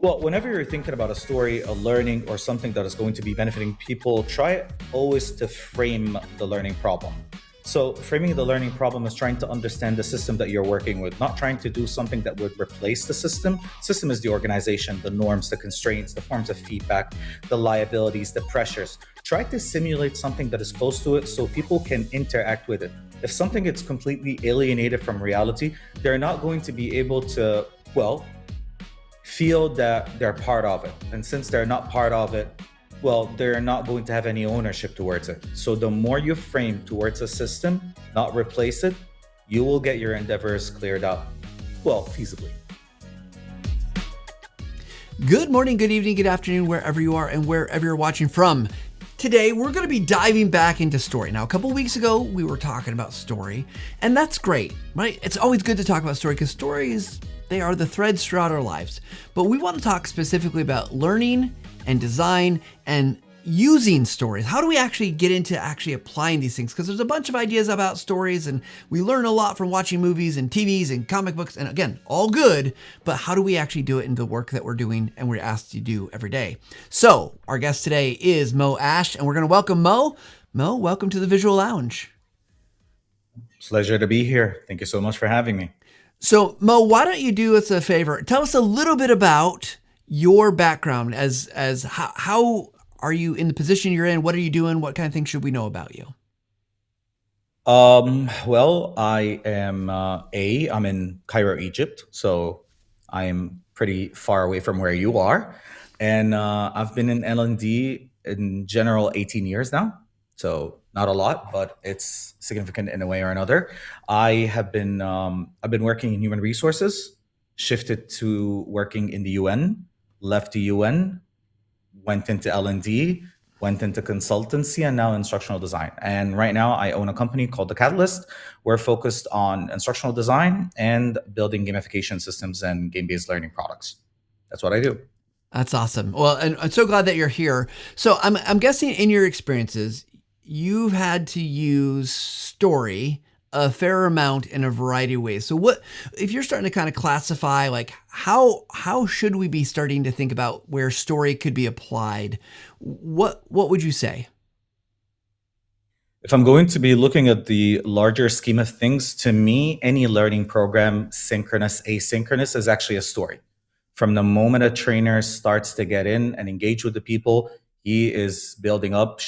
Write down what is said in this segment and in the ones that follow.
Well, whenever you're thinking about a story, a learning, or something that is going to be benefiting people, try always to frame the learning problem. So, framing the learning problem is trying to understand the system that you're working with, not trying to do something that would replace the system. System is the organization, the norms, the constraints, the forms of feedback, the liabilities, the pressures. Try to simulate something that is close to it so people can interact with it. If something is completely alienated from reality, they're not going to be able to, well, feel that they're part of it. And since they're not part of it, well, they're not going to have any ownership towards it. So the more you frame towards a system, not replace it, you will get your endeavors cleared up, well, feasibly. Good morning, good evening, good afternoon, wherever you are and wherever you're watching from. Today, we're going to be diving back into story. Now, a couple weeks ago, we were talking about story, and that's great, right? It's always good to talk about story because stories, they are the threads throughout our lives. But we want to talk specifically about learning and design and using stories. How do we actually get into actually applying these things? Because there's a bunch of ideas about stories and we learn a lot from watching movies and TVs and comic books. And again, all good, but how do we actually do it in the work that we're doing and we're asked to do every day? So our guest today is Moe Ash, and we're going to welcome Moe. Moe, welcome to the Visual Lounge. Pleasure to be here. Thank you so much for having me. So Moe, why don't you do us a favor? Tell us a little bit about your background as how are you in the position you're in? What are you doing? What kind of things should we know about you? Well, I'm in Cairo, Egypt, so I am pretty far away from where you are. And I've been in L&D in general 18 years now. So not a lot, but it's significant in a way or another. I've been working in human resources, shifted to working in the UN, left the UN, went into L&D, went into consultancy, and now instructional design. And right now I own a company called The Catalyst. We're focused on instructional design and building gamification systems and game-based learning products. That's what I do. That's awesome. Well, and I'm so glad that you're here. So I'm guessing in your experiences, you've had to use story a fair amount in a variety of ways. So what, if you're starting to kind of classify, like how should we be starting to think about where story could be applied? What would you say? If I'm going to be looking at the larger scheme of things, to me, any learning program, synchronous, asynchronous, is actually a story. From the moment a trainer starts to get in and engage with the people, she is building up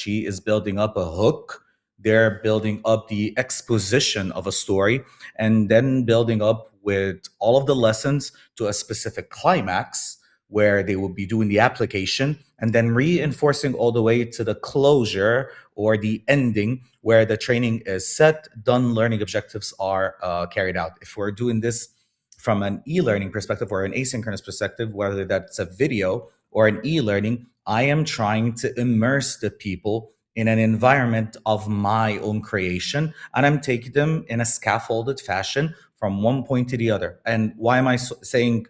a hook. They're building up the exposition of a story and then building up with all of the lessons to a specific climax where they will be doing the application and then reinforcing all the way to the closure or the ending where the training is set, done, learning objectives are carried out. If we're doing this from an e-learning perspective or an asynchronous perspective, whether that's a video or an e-learning, I am trying to immerse the people in an environment of my own creation, and I'm taking them in a scaffolded fashion from one point to the other. And why am I saying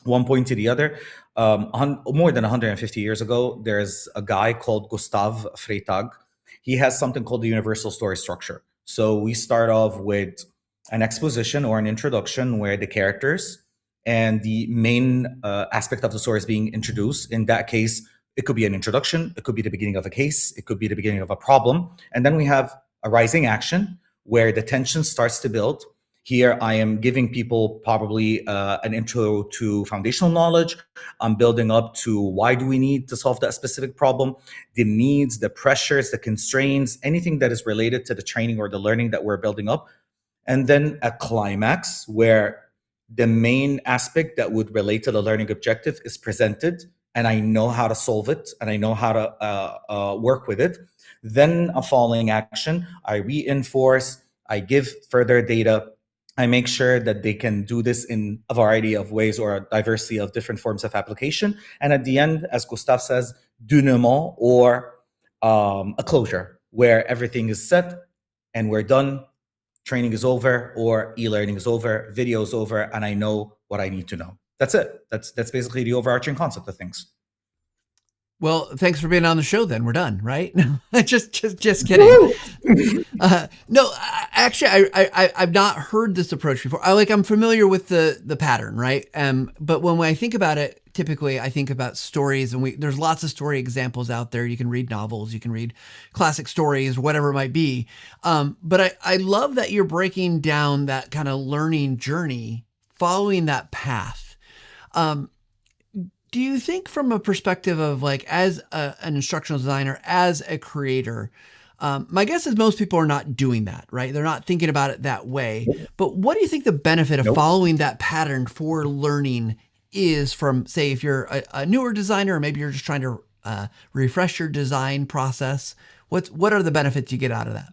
one point to the other? More than 150 years ago, there's a guy called Gustav Freytag. He has something called the universal story structure. So we start off with an exposition or an introduction where the characters and the main aspect of the story is being introduced. In that case, it could be an introduction, it could be the beginning of a case, it could be the beginning of a problem. And then we have a rising action where the tension starts to build. Here, I am giving people probably an intro to foundational knowledge. I'm building up to why do we need to solve that specific problem, the needs, the pressures, the constraints, anything that is related to the training or the learning that we're building up. And then a climax where the main aspect that would relate to the learning objective is presented, and I know how to solve it, and I know how to work with it. Then a following action, I reinforce, I give further data, I make sure that they can do this in a variety of ways or a diversity of different forms of application. And at the end, as Gustav says, denouement, or a closure, where everything is set and we're done, training is over, or e-learning is over, video is over, and I know what I need to know. That's it. That's basically the overarching concept of things. Well, thanks for being on the show. Then we're done, right? Just kidding. No, actually, I've not heard this approach before. I'm familiar with the pattern, right? But when I think about it, typically I think about stories, and there's lots of story examples out there. You can read novels, you can read classic stories, whatever it might be. But I love that you're breaking down that kind of learning journey, following that path. Do you think from a perspective of like as an instructional designer, as a creator, my guess is most people are not doing that, right? They're not thinking about it that way. But what do you think the benefit of Nope. following that pattern for learning is from, say, if you're a newer designer, or maybe you're just trying to refresh your design process? What are the benefits you get out of that?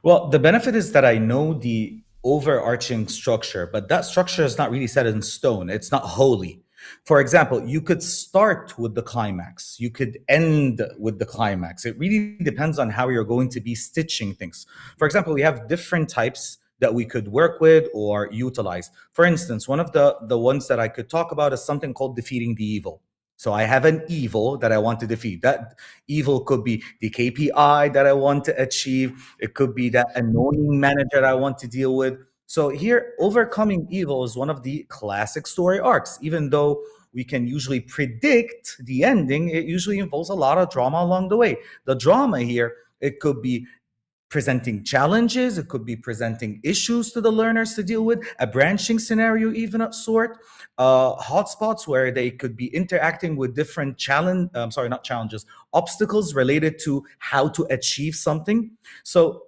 Well, the benefit is that I know the overarching structure, but that structure is not really set in stone. It's not holy. For example, you could start with the climax, you could end with the climax. It really depends on how you're going to be stitching things. For example, we have different types that we could work with or utilize. For instance, one of the ones that I could talk about is something called defeating the evil. So I have an evil that I want to defeat. That evil could be the KPI that I want to achieve. It could be that annoying manager I want to deal with. So here, overcoming evil is one of the classic story arcs. Even though we can usually predict the ending, it usually involves a lot of drama along the way. The drama here, it could be presenting challenges, it could be presenting issues to the learners to deal with, a branching scenario even of sort, hotspots where they could be interacting with different sorry, not challenges, obstacles related to how to achieve something. So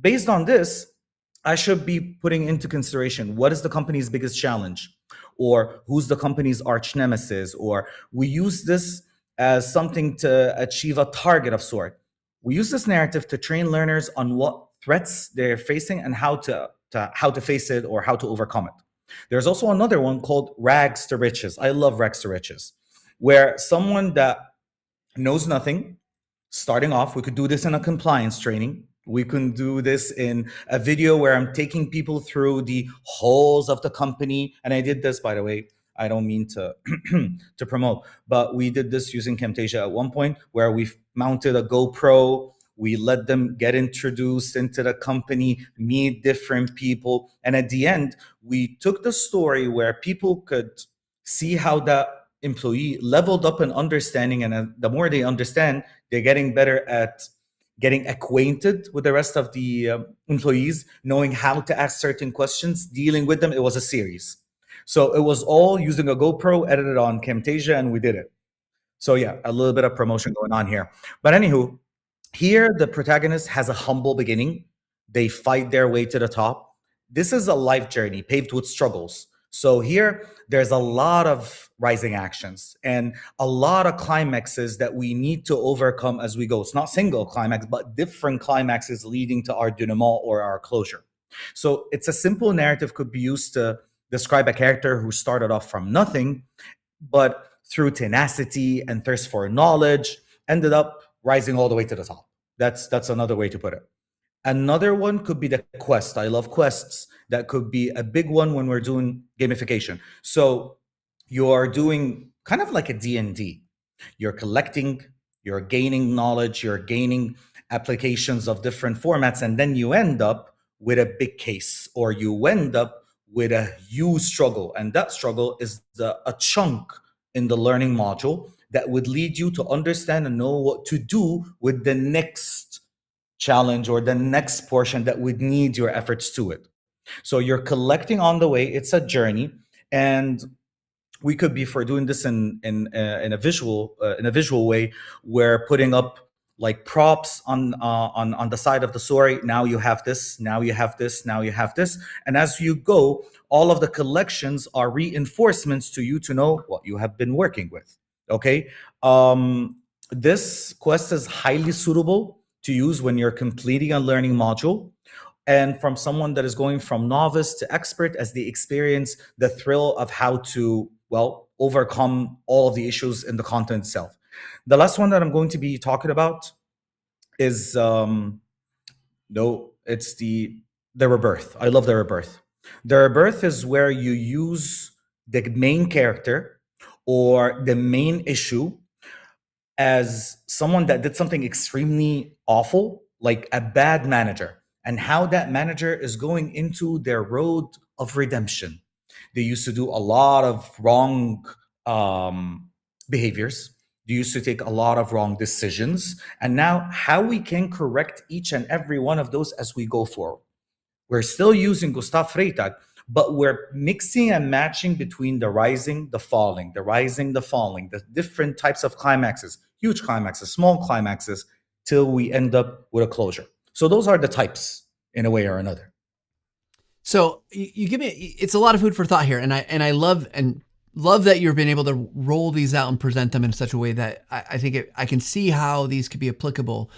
based on this, I should be putting into consideration what is the company's biggest challenge, or who's the company's arch nemesis, or we use this as something to achieve a target of sort. We use this narrative to train learners on what threats they're facing and how to face it or how to overcome it. There's also another one called rags to riches. I love rags to riches, where someone that knows nothing, starting off, we could do this in a compliance training. We can do this in a video where I'm taking people through the halls of the company. And I did this, by the way. I don't mean to to promote, but we did this using Camtasia at one point where we mounted a GoPro. We let them get introduced into the company, meet different people. And at the end, we took the story where people could see how that employee leveled up in understanding. And the more they understand, they're getting better at getting acquainted with the rest of the employees, knowing how to ask certain questions, dealing with them. It was a series. So it was all using a GoPro, edited on Camtasia, and we did it. So yeah, a little bit of promotion going on here. But anywho, here the protagonist has a humble beginning. They fight their way to the top. This is a life journey paved with struggles. So here there's a lot of rising actions and a lot of climaxes that we need to overcome as we go. It's not single climax, but different climaxes leading to our denouement or our closure. So it's a simple narrative could be used to describe a character who started off from nothing, but through tenacity and thirst for knowledge, ended up rising all the way to the top. That's another way to put it. Another one could be the quest. I love quests. That could be a big one when we're doing gamification. So you're doing kind of like a D&D. You're collecting, you're gaining knowledge, you're gaining applications of different formats, and then you end up with a big case, or you end up with a huge struggle. And that struggle is a chunk in the learning module that would lead you to understand and know what to do with the next challenge or the next portion that would need your efforts to it. So you're collecting on the way. It's a journey, and we could be, for doing this in a visual way, we're putting up like props on the side of the story. Now you have this, now you have this, now you have this, and as you go, all of the collections are reinforcements to you to know what you have been working with. Okay. This quest is highly suitable to use when you're completing a learning module, and from someone that is going from novice to expert, as they experience the thrill of how to, well, overcome all of the issues in the content itself. The last one that I'm going to be talking about is no, it's the rebirth. I love the rebirth. The rebirth is where you use the main character or the main issue as someone that did something extremely awful, like a bad manager, and how that manager is going into their road of redemption. They used to do a lot of wrong behaviors. They used to take a lot of wrong decisions. And now, how we can correct each and every one of those as we go forward. We're still using Gustav Freytag, but we're mixing and matching between the rising, the falling, the rising, the falling, the different types of climaxes, huge climaxes, small climaxes, till we end up with a closure. So those are the types in a way or another. So you give me, it's a lot of food for thought here. And I love that you've been able to roll these out and present them in such a way that I think I can see how these could be applicable.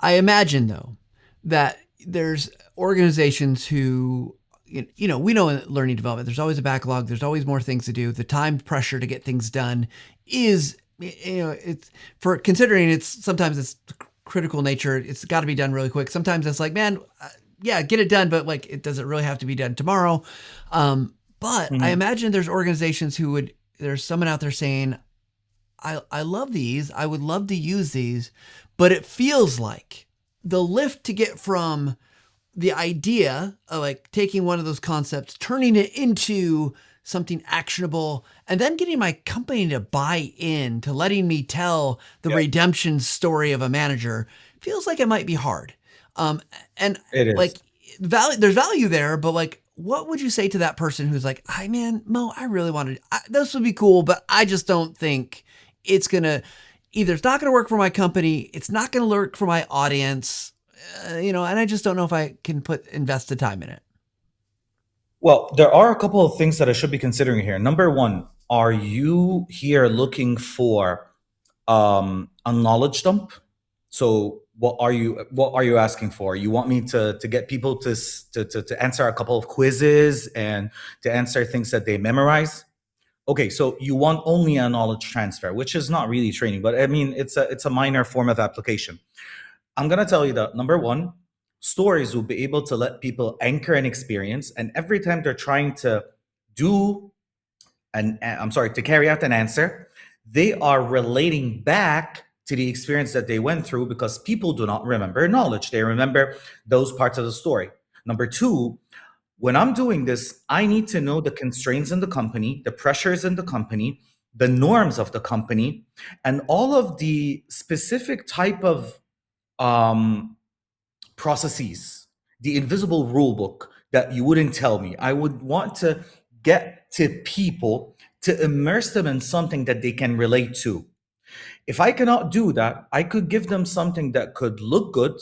I imagine though, that there's organizations who, we know in learning development, there's always a backlog. There's always more things to do. The time pressure to get things done is, it's for considering sometimes it's critical nature. It's got to be done really quick. Sometimes it's like, man, yeah, get it done, but like, it doesn't really have to be done tomorrow. But I imagine there's organizations there's someone out there saying, I love these. I would love to use these, but it feels like the lift to get from the idea of like taking one of those concepts, turning it into something actionable, and then getting my company to buy in to letting me tell the redemption story of a manager feels like it might be hard. And It is. like there's value there, but like, what would you say to that person who's like, "Hi, man, Mo, I really wanted this would be cool, but I just don't think it's gonna. Either it's not gonna work for my company, it's not gonna work for my audience, and I just don't know if I can invest the time in it." Well, there are a couple of things that I should be considering here. Number one, are you here looking for a knowledge dump? So what are you asking for? You want me to get people to answer a couple of quizzes and to answer things that they memorize? Okay, so you want only a knowledge transfer, which is not really training, but I mean it's a minor form of application. I'm gonna tell you that number one, stories will be able to let people anchor an experience, and every time they're trying to do to carry out an answer, they are relating back to the experience that they went through, because people do not remember knowledge. They remember those parts of the story. Number two, when I'm doing this, I need to know the constraints in the company, the pressures in the company, the norms of the company, and all of the specific type of processes, the invisible rule book that you wouldn't tell me. I would want to get to people to immerse them in something that they can relate to. If I cannot do that, I could give them something that could look good,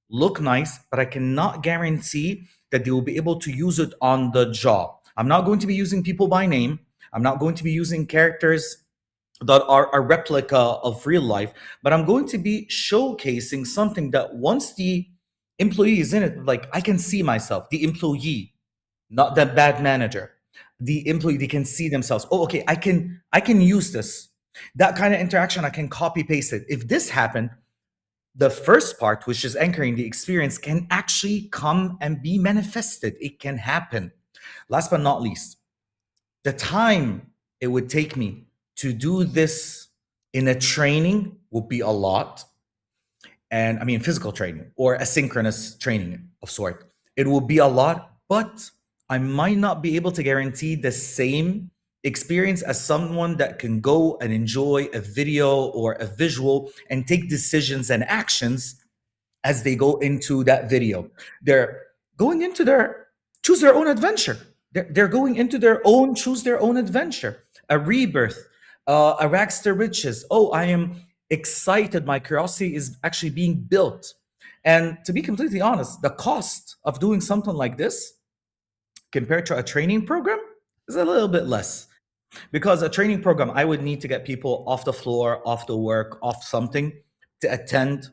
look nice, but I cannot guarantee that they will be able to use it on the job. I'm not going to be using people by name. I'm not going to be using characters that are a replica of real life, but I'm going to be showcasing something that once the employee is in it, like I can see myself, the employee, not the bad manager. The employee, they can see themselves. Oh, okay, I can use this. That kind of interaction, I can copy paste it. If this happened, the first part, which is anchoring the experience, can actually come and be manifested. It can happen. Last but not least, the time it would take me to do this in a training would be a lot. And I mean, physical training or asynchronous training of sort. It will be a lot, but I might not be able to guarantee the same experience as someone that can go and enjoy a video or a visual and take decisions and actions as they go into that video. They're going into their choose their own adventure. They're going into their own choose their own adventure, a rebirth, a rags to riches. Oh, I am excited. My curiosity is actually being built. And to be completely honest, the cost of doing something like this compared to a training program is a little bit less. Because a training program, I would need to get people off the floor, off the work, off something to attend.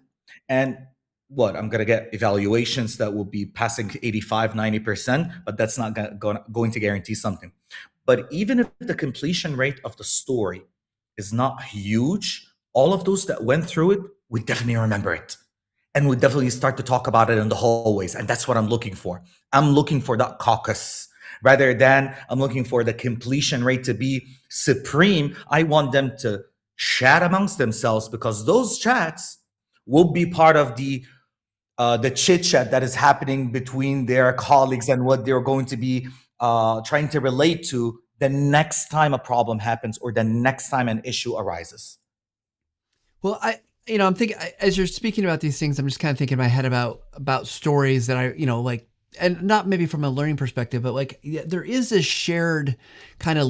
And what? I'm going to get evaluations that will be passing 85, 90%, but that's not going to guarantee something. But even if the completion rate of the story is not huge, all of those that went through it would definitely remember it. And would definitely start to talk about it in the hallways. And that's what I'm looking for. I'm looking for that caucus, Rather than I'm looking for the completion rate to be supreme, I want them to chat amongst themselves, because those chats will be part of the chit chat that is happening between their colleagues and what they're going to be trying to relate to the next time a problem happens or the next time an issue arises. Well, I'm thinking as you're speaking about these things, I'm just kind of thinking in my head about stories that I, like, and not maybe from a learning perspective, but like there is this shared kind of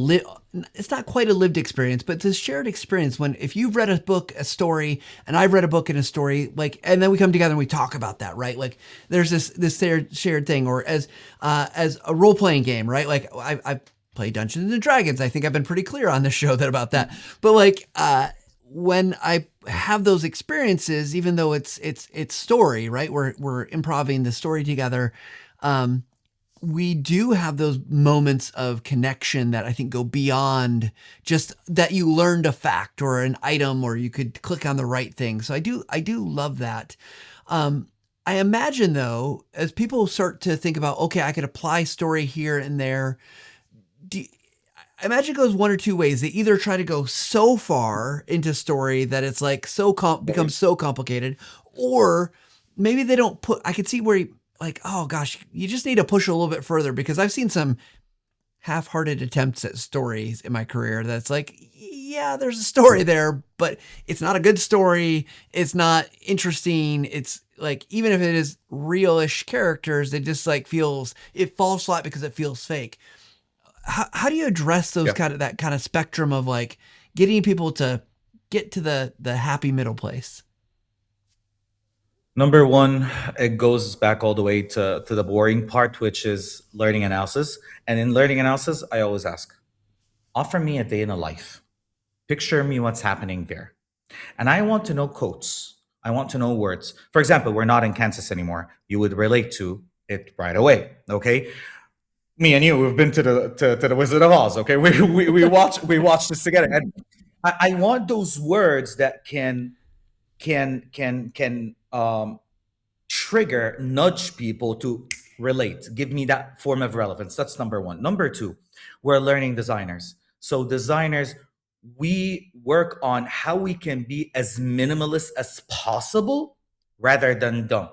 it's not quite a lived experience, but it's a shared experience when if you've read a book, a story, and I've read a book and a story, like, and then we come together and we talk about that, right? Like there's this shared thing, or as a role playing game, right? Like I've played Dungeons and Dragons. I think I've been pretty clear on this show about that, but like when I have those experiences, even though it's story, right? We're improvising the story together. We do have those moments of connection that I think go beyond just that you learned a fact or an item, or you could click on the right thing. So I do love that. I imagine though, as people start to think about, okay, I could apply story here and there. I imagine it goes one or two ways. They either try to go so far into story that it's like becomes so complicated, or maybe they don't I could see where like, oh gosh, you just need to push a little bit further, because I've seen some half-hearted attempts at stories in my career that's like, yeah, there's a story there, but it's not a good story. It's not interesting. It's like, even if it is real-ish characters, it just like it falls flat because it feels fake. How do you address those that kind of spectrum of like getting people to get to the happy middle place? Number one, it goes back all the way to the boring part, which is learning analysis. And in learning analysis, I always ask, offer me a day in a life. Picture me what's happening there. And I want to know quotes. I want to know words. For example, we're not in Kansas anymore. You would relate to it right away. Okay. Me and you, we've been to the Wizard of Oz. Okay. We watch this together. And I want those words that can trigger, nudge people to relate, give me that form of relevance. That's number one. Number two, we're learning designers. So designers, we work on how we can be as minimalist as possible rather than dumb.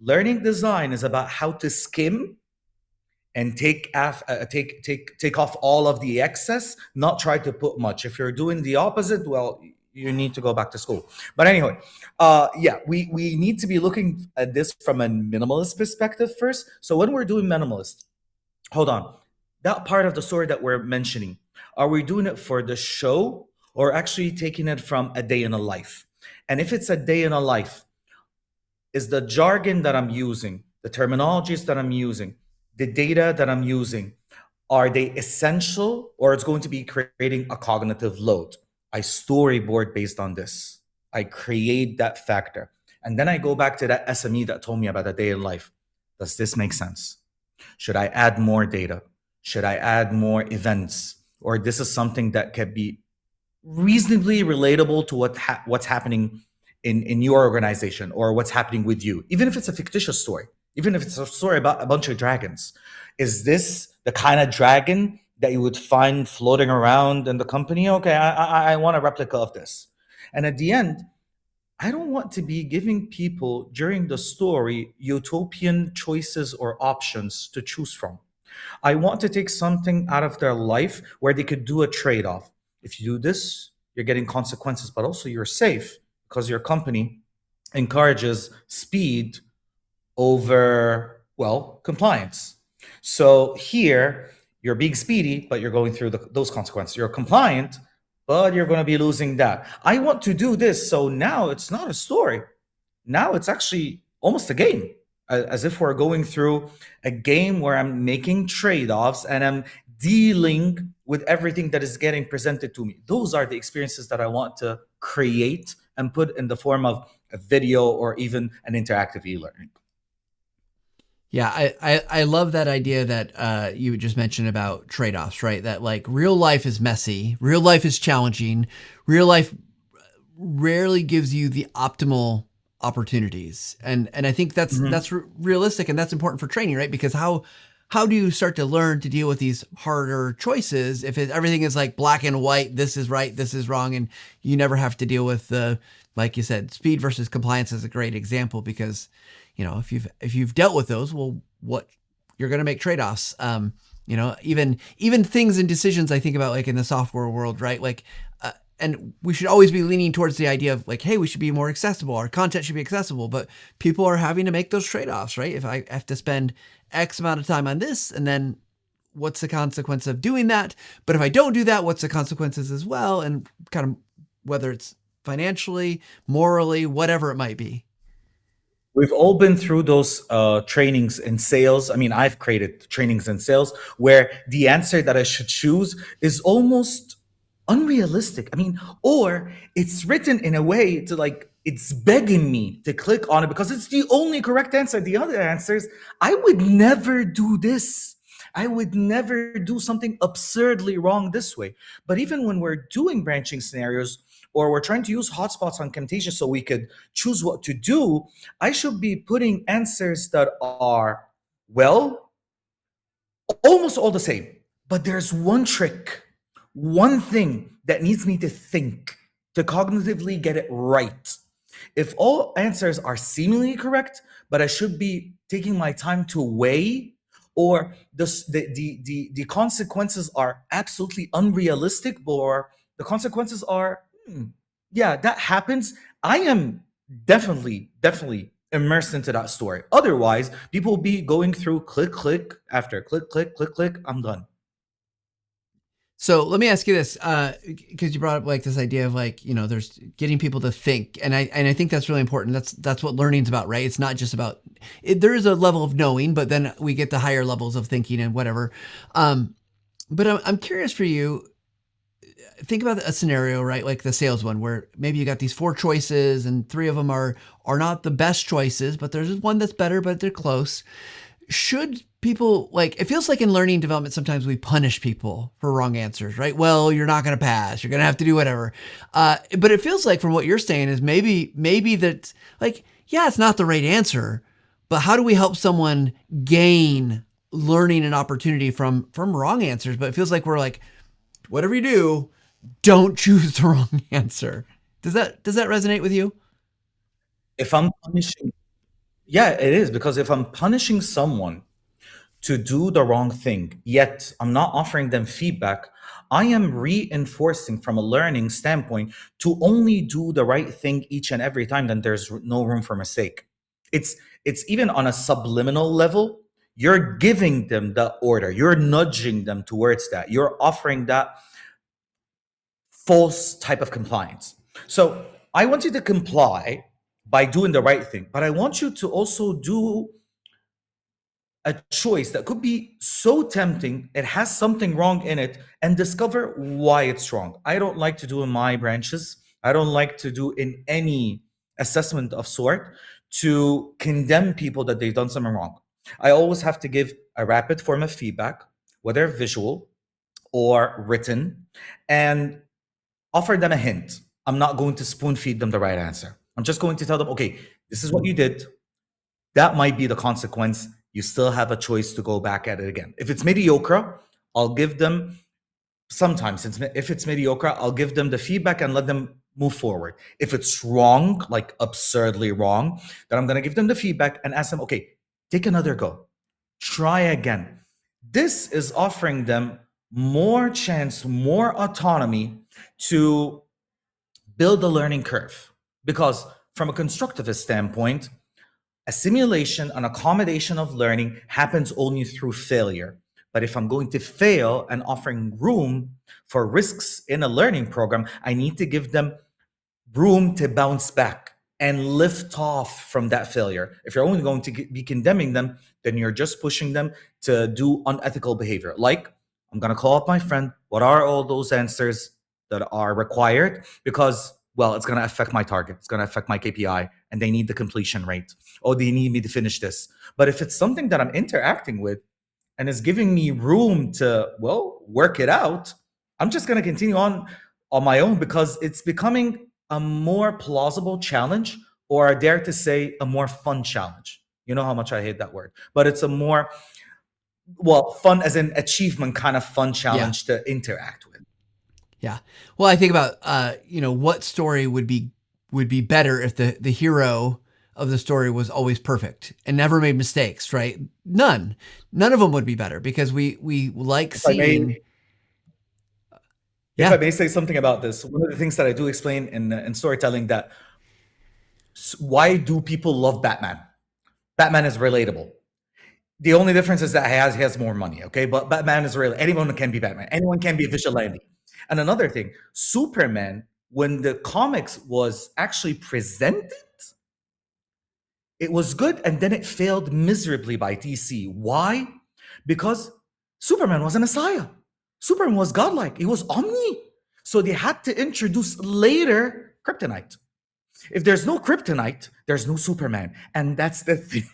Learning design is about how to skim and take off all of the excess, not try to put much. If you're doing the opposite, well, you need to go back to school. But anyway, we need to be looking at this from a minimalist perspective first. So when we're doing minimalist, hold on, that part of the story that we're mentioning, are we doing it for the show or actually taking it from a day in a life? And if it's a day in a life, is the jargon that I'm using, the terminologies that I'm using, the data that I'm using, are they essential, or it's going to be creating a cognitive load? I storyboard based on this. I create that factor. And then I go back to that SME that told me about a day in life. Does this make sense? Should I add more data? Should I add more events? Or this is something that can be reasonably relatable to what's happening in your organization or what's happening with you, even if it's a fictitious story, even if it's a story about a bunch of dragons. Is this the kind of dragon that you would find floating around in the company? Okay, I want a replica of this. And at the end, I don't want to be giving people during the story utopian choices or options to choose from. I want to take something out of their life where they could do a trade-off. If you do this, you're getting consequences, but also you're safe because your company encourages speed over, well, compliance. So here, you're being speedy, but you're going through those consequences. You're compliant, but you're going to be losing that. I want to do this. So now it's not a story. Now it's actually almost a game, as if we're going through a game where I'm making trade-offs and I'm dealing with everything that is getting presented to me. Those are the experiences that I want to create and put in the form of a video or even an interactive e-learning. Yeah, I love that idea that you just mentioned about trade-offs, right? That like real life is messy, real life is challenging, real life rarely gives you the optimal opportunities, and I think that's realistic, and that's important for training, right? Because how how do you start to learn to deal with these harder choices if everything is like black and white, this is right, this is wrong, and you never have to deal with the, like you said, speed versus compliance is a great example because, if you've dealt with those, well, what you're going to make trade-offs. Even things and decisions I think about like in the software world, right? Like, and we should always be leaning towards the idea of like, hey, we should be more accessible. Our content should be accessible, but people are having to make those trade-offs, right? If I have to spend X amount of time on this, and then what's the consequence of doing that? But if I don't do that, what's the consequences as well? And kind of whether it's financially, morally, whatever it might be. We've all been through those trainings in sales. I mean, I've created trainings in sales where the answer that I should choose is almost unrealistic. I mean, or it's written in a way to like, it's begging me to click on it because it's the only correct answer. The other answers, I would never do this. I would never do something absurdly wrong this way. But even when we're doing branching scenarios, or we're trying to use hotspots on Camtasia so we could choose what to do, I should be putting answers that are, well, almost all the same. But there's one trick, one thing that needs me to think, to cognitively get it right. If all answers are seemingly correct, but I should be taking my time to weigh, or the consequences are absolutely unrealistic, or the consequences are, yeah, that happens, I am definitely immersed into that story. Otherwise, people will be going through click after click, I'm done. So let me ask you this, because you brought up like this idea of like, there's getting people to think, and I think that's really important. That's what learning's about, right? It's not just about it. There is a level of knowing, but then we get the higher levels of thinking and whatever. But I'm curious for you. Think about a scenario, right? Like the sales one, where maybe you got these 4 choices, and 3 of them are not the best choices, but there's one that's better, but they're close. Should people, like, it feels like in learning development, sometimes we punish people for wrong answers, right? Well, you're not going to pass. You're going to have to do whatever. But it feels like from what you're saying is maybe that, like, yeah, it's not the right answer, but how do we help someone gain learning and opportunity from wrong answers? But it feels like we're like, whatever you do, don't choose the wrong answer. Does that resonate with you? If I'm punishing, yeah, it is, because if I'm punishing someone to do the wrong thing, yet I'm not offering them feedback, I am reinforcing from a learning standpoint to only do the right thing each and every time, then there's no room for mistake. It's even on a subliminal level, you're giving them the order, you're nudging them towards that, you're offering that false type of compliance. So I want you to comply by doing the right thing, but I want you to also do a choice that could be so tempting, it has something wrong in it, and discover why it's wrong. I don't like to do in my branches, I don't like to do in any assessment of sort, to condemn people that they've done something wrong. I always have to give a rapid form of feedback, whether visual or written, and offer them a hint. I'm not going to spoon feed them the right answer. I'm just going to tell them, okay, this is what you did. That might be the consequence. You still have a choice to go back at it again. If it's mediocre, I'll give them, sometimes if it's mediocre, I'll give them the feedback and let them move forward. If it's wrong, like absurdly wrong, then I'm going to give them the feedback and ask them, okay, take another go. Try again. This is offering them more chance, more autonomy to build a learning curve. Because from a constructivist standpoint, a simulation, an accommodation of learning happens only through failure. But if I'm going to fail and offering room for risks in a learning program, I need to give them room to bounce back and lift off from that failure. If you're only going to be condemning them, then you're just pushing them to do unethical behavior. Like, I'm going to call up my friend. What are all those answers that are required? Because, well, it's going to affect my target. It's going to affect my KPI, and they need the completion rate. Oh, they need me to finish this. But if it's something that I'm interacting with and is giving me room to, well, work it out, I'm just going to continue on my own, because it's becoming a more plausible challenge, or I dare to say a more fun challenge. You know how much I hate that word, but it's a more well, fun as an achievement kind of fun Yeah. challenge to interact with. Yeah. Well, I think about what story would be better if the hero of the story was always perfect and never made mistakes, right? None of them would be better because we like If I seeing. may, if I Yeah. may say something about this, one of the things that I do explain in storytelling that why do people love Batman? Batman is relatable. The only difference is that he has more money, okay? But Batman is real. Anyone can be Batman. Anyone can be a vigilante. And another thing, Superman, when the comics was actually presented, it was good, and then it failed miserably by DC. Why? Because Superman was a messiah. Superman was godlike. He was omni. So they had to introduce later kryptonite. If there's no kryptonite, there's no Superman. And that's the thing.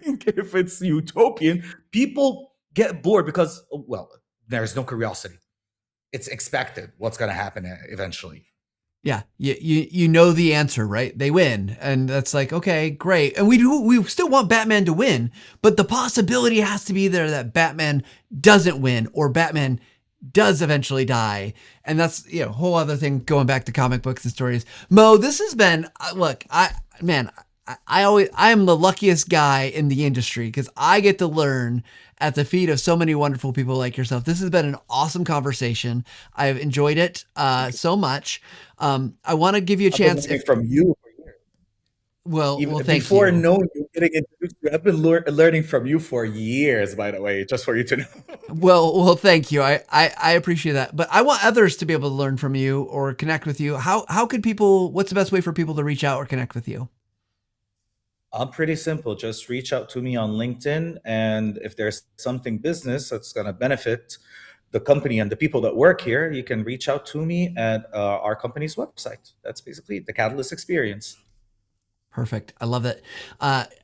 If it's utopian, people get bored because, well, there's no curiosity. It's expected what's going to happen eventually. Yeah, you know the answer, right? They win, and that's like, okay, great. And we still want Batman to win, but the possibility has to be there that Batman doesn't win or Batman does eventually die, and that's a whole other thing. Going back to comic books and stories, Mo, this has been look, I am the luckiest guy in the industry because I get to learn at the feet of so many wonderful people like yourself. This has been an awesome conversation. I've enjoyed it so much. I want to give you a I've been chance. learning If from you. well, Even thank before you. knowing you, getting introduced to you, I've been learning from you for years, by the way, just for you to know. Thank you. I appreciate that. But I want others to be able to learn from you or connect with you. How could people? What's the best way for people to reach out or connect with you? I'm pretty simple. Just reach out to me on LinkedIn. And if there's something business that's going to benefit the company and the people that work here, you can reach out to me at our company's website. That's basically the Catalyst experience. Perfect. I love it.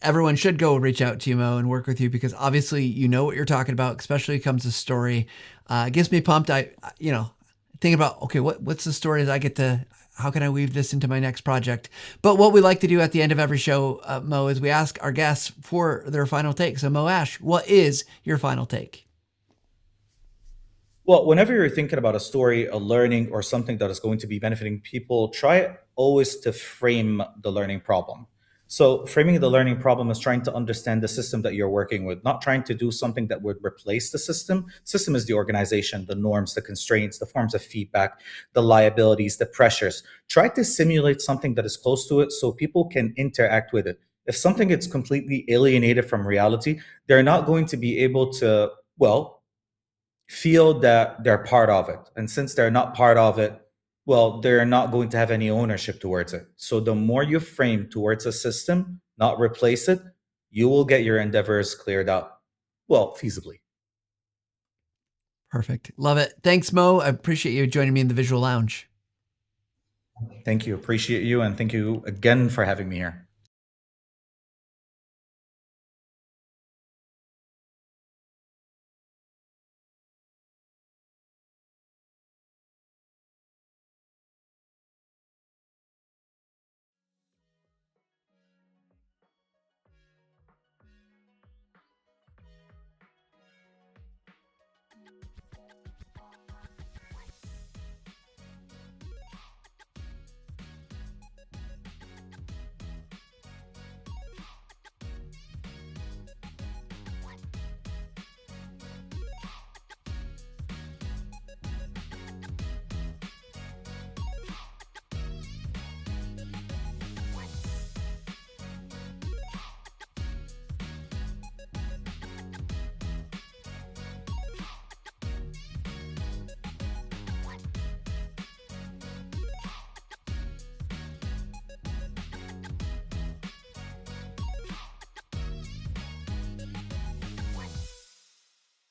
Everyone should go reach out to you, Mo, and work with you because obviously you know what you're talking about, especially when it comes to story. It gets me pumped. Think about, okay, what's the story that I get to, how can I weave this into my next project? But what we like to do at the end of every show, Mo, is we ask our guests for their final take. So, Moe Ash, what is your final take? Well, whenever you're thinking about a story, a learning, or something that is going to be benefiting people, try always to frame the learning problem. So, framing the learning problem is trying to understand the system that you're working with, not trying to do something that would replace the system. System is the organization, the norms, the constraints, the forms of feedback, the liabilities, the pressures. Try to simulate something that is close to it so people can interact with it. If something is completely alienated from reality, they're not going to be able to, well, feel that they're part of it. And since they're not part of it, well, they're not going to have any ownership towards it. So the more you frame towards a system, not replace it, you will get your endeavors cleared up, well, feasibly. Perfect. Love it. Thanks, Mo. I appreciate you joining me in the Visual Lounge. Thank you. Appreciate you. And thank you again for having me here.